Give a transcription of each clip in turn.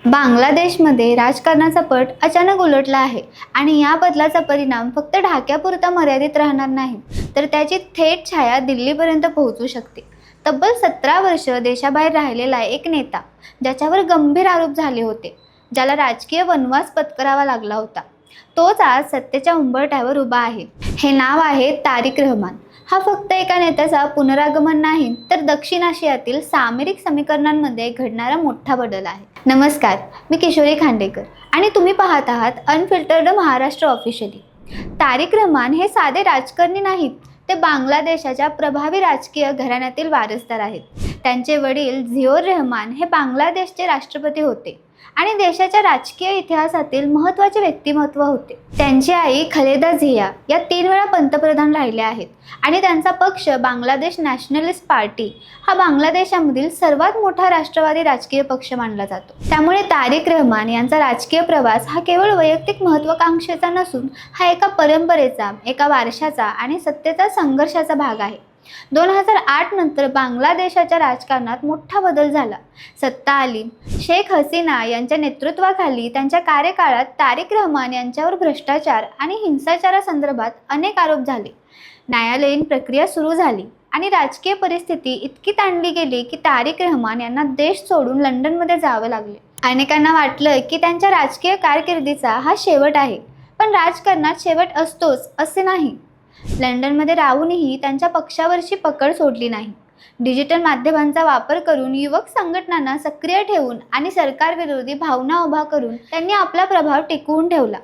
बांगलादेशमध्ये राजकारणाचा पट अचानक उलटला आहे आणि या बदलाचा परिणाम फक्त ढाक्यापुरता मर्यादित राहणार नाही, तर त्याची थेट छाया दिल्लीपर्यंत पोहोचू शकते. तब्बल 17 वर्ष देशाबाहेर राहिलेला एक नेता, ज्याच्यावर गंभीर आरोप झाले होते, ज्याला राजकीय वनवास पत्करावा लागला होता, तोच आज सत्तेच्या उंबरठ्यावर उभा आहे. हे नाव आहे तारिक रहमान. हा फक्त एका नेत्याचा पुनरागमन नाही, तर दक्षिण आशियातील सामरिक समीकरणांमध्ये घडणारा मोठा बदल आहे. नमस्कार, मी किशोरी खांडेकर आणि तुम्ही पाहत आहात अनफिल्टर्ड महाराष्ट्र ऑफिशियली. तारिक रहमान हे साधे राजकारणी नाहीत, ते बांगलादेशाच्या प्रभावी राजकीय घराण्यातील वारसदार आहेत. त्यांचे वडील झिओर रहमान हे बांगलादेशचे राष्ट्रपती होते आणि देशाच्या राजकीय इतिहासातील महत्त्वाचे व्यक्तिमत्व होते. त्यांची आई खलेदा झिया या 3 वेळा पंतप्रधान राहिल्या आहेत आणि त्यांचा पक्ष बांगलादेश नॅशनलिस्ट पार्टी हा बांगलादेशामधील सर्वात मोठा राष्ट्रवादी राजकीय पक्ष मानला जातो. त्यामुळे तारिक रहमान यांचा राजकीय प्रवास हा केवळ वैयक्तिक महत्त्वाकांक्षेचा नसून हा एका परंपरेचा, एका वारशाचा आणि सत्तेचा संघर्षाचा भाग आहे. 2008 नंतर बांगलादेशाच्या राजकारणात मोठा बदल झाला. सत्ता आली. शेख हसीना यांच्या नेतृत्वाखाली त्यांच्या कार्यकाळात तारिक रहमान यांच्यावर भ्रष्टाचार आणि हिंसाचारासंदर्भात अनेक आरोप झाले. न्यायालयीन प्रक्रिया सुरू झाली आणि राजकीय परिस्थिती इतकी ताणली गेली की तारिक रहमान यांना देश सोडून लंडनमध्ये जावं लागले. अनेकांना वाटलं की त्यांच्या राजकीय कारकिर्दीचा हा शेवट आहे, पण राजकारणात शेवट असतोच असे नाही. लंडनमध्ये राहूनही त्यांच्या पक्षावरची पकड सोडली नाही. डिजिटल माध्यमांचा वापर करून, युवक संघटनांना सक्रिय ठेवून आणि सरकारविरोधी भावना उभा करून त्यांनी आपला प्रभाव टिकवून ठेवला.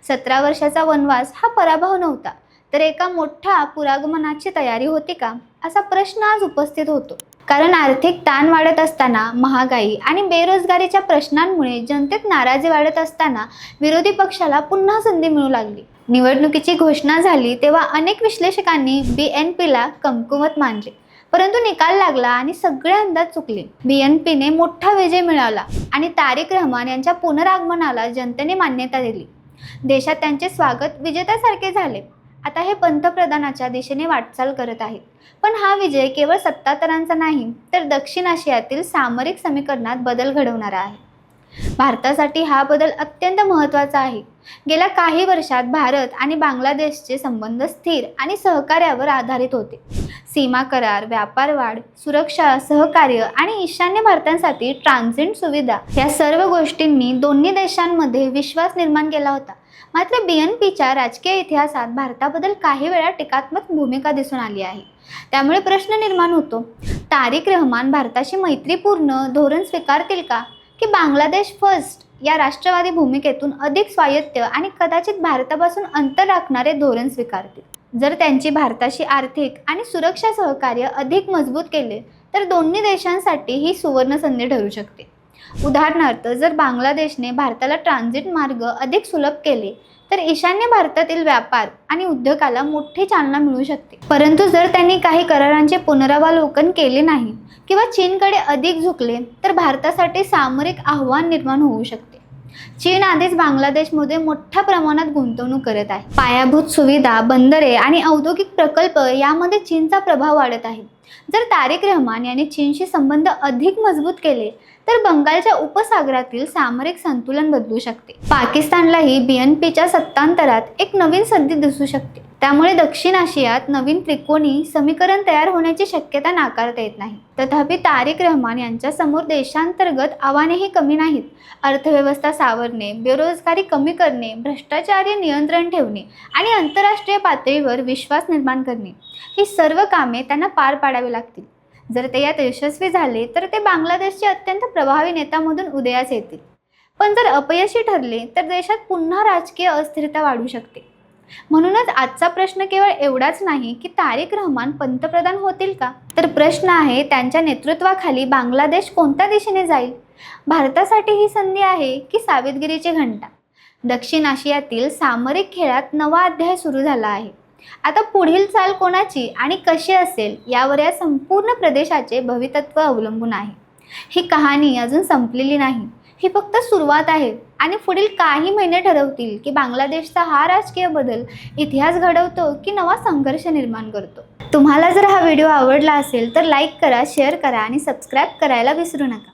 17 वर्षाचा वनवास हा पराभव नव्हता, तर एका मोठ्या पुरागमनाची तयारी होती का, असा प्रश्न आज उपस्थित होतो. कारण आर्थिक ताण वाढत असताना, महागाई आणि बेरोजगारीच्या प्रश्नांमुळे जनतेत नाराजी वाढत असताना विरोधी पक्षाला पुन्हा संधी मिळू लागली. निवडणुकीची घोषणा झाली तेव्हा अनेक विश्लेषकांनी BNPला कमकुवत मानले, परंतु निकाल लागला आणि सगळे अंदाज चुकले. BNPने मोठा विजय मिळवला आणि तारिक रहमान यांच्या पुनरागमनाला जनतेने मान्यता दिली. देशात त्यांचे स्वागत विजेत्यासारखे झाले. आता हे पंतप्रधानाच्या दिशेने वाटचाल करत आहेत. पण हा विजय केवळ सत्ताधाऱ्यांचा नाही, तर दक्षिण आशियातील सामरिक समीकरणात बदल घडवणारा आहे. भारतासाठी हा बदल अत्यंत महत्त्वाचा आहे. गेल्या काही वर्षात भारत आणि बांगलादेशचे संबंध स्थिर आणि सहकार्यावर आधारित होते. सीमा करार, व्यापार वाढ, सुरक्षा, सहकार्य आणि ईशान्य भारतासाठी ट्रान्झिट सुविधा या सर्व गोष्टींनी दोन्ही देशांमध्ये विश्वास निर्माण केला होता. मात्र BNPच्या राजकीय इतिहासात भारताबद्दल काही वेळा टीकात्मक भूमिका दिसून आली आहे. त्यामुळे प्रश्न निर्माण होतो, तारिक रहमान भारताशी मैत्रीपूर्ण धोरण स्वीकारतील का, की बांगलादेश फर्स्ट या राष्ट्रवादी भूमिकेतून अधिक स्वायत्त आणि कदाचित भारतापासून अंतर राखणारे धोरण स्वीकारतील. जर त्यांची भारताशी आर्थिक आणि सुरक्षा सहकार्य अधिक मजबूत केले, तर दोन्ही देशांसाठी ही सुवर्ण संधी ठरू शकते. उदाहरणार्थ, जर बांगलादेशने भारताला ट्रान्झिट मार्ग अधिक सुलभ केले, तर ईशान्य भारतातील व्यापार आणि उद्योगाला मोठी चालना मिळू शकते. परंतु जर त्यांनी काही करारांचे पुनरावलोकन केले नाही किंवा चीनकडे अधिक झुकले, तर भारतासाठी सामरिक आव्हान निर्माण होऊ शकते. चीन आधीच बांगलादेशमध्ये मोठ्या प्रमाणात गुंतवणूक करत आहे. पायाभूत सुविधा, बंदरे आणि औद्योगिक प्रकल्प यामध्ये चीनचा प्रभाव वाढत आहे. जर तारिक रहमान यांनी चीनशी संबंध अधिक मजबूत केले, तर बंगालच्या उपसागरातील सामरिक संतुलन बदलू शकते. पाकिस्तानलाही BNPच्या सत्तांतरात एक नवीन संधी दिसू शकते. त्यामुळे दक्षिण आशियात नवीन त्रिकोणी समीकरण तयार होण्याची शक्यता नाकारता येत नाही. तथापि तारिक रहमान यांच्या समोर देशांतर्गत आव्हानेही कमी नाहीत. अर्थव्यवस्था सावरणे, बेरोजगारी कमी करणे, भ्रष्टाचार नियंत्रण ठेवणे आणि आंतरराष्ट्रीय पातळीवर विश्वास निर्माण करणे, ही सर्व कामे त्यांना पार पाडावी लागतील. जर ते यात यशस्वी झाले, तर ते बांगलादेशचे अत्यंत प्रभावी नेत्यामधून उदयास येतील. पण जर अपयशी ठरले, तर देशात पुन्हा राजकीय अस्थिरता वाढू शकते. म्हणूनच आजचा प्रश्न केवळ एवढाच नाही की तारिक रहमान पंतप्रधान होतील का, तर प्रश्न आहे, त्यांच्या नेतृत्वाखाली बांगलादेश कोणत्या दिशेने जाईल. भारतासाठी ही संधी आहे की सावधगिरीची घंटा. दक्षिण आशियातील सामरिक खेळात नवा अध्याय सुरू झाला आहे. आता पुढील चाल कोणाची आणि कशी असेल, यावर या संपूर्ण प्रदेशाचे भवितव्य अवलंबून आहे. ही कहाणी अजून संपलेली नाही, ही फक्त सुरुवात आहे आणि पुढील काही महिने ठरवतील की बांगलादेशचा हा राजकीय बदल इतिहास घडवतो की नवा संघर्ष निर्माण करतो. तुम्हाला जर हा व्हिडिओ आवडला असेल तर लाईक करा, शेअर करा आणि सबस्क्राईब करायला विसरू नका.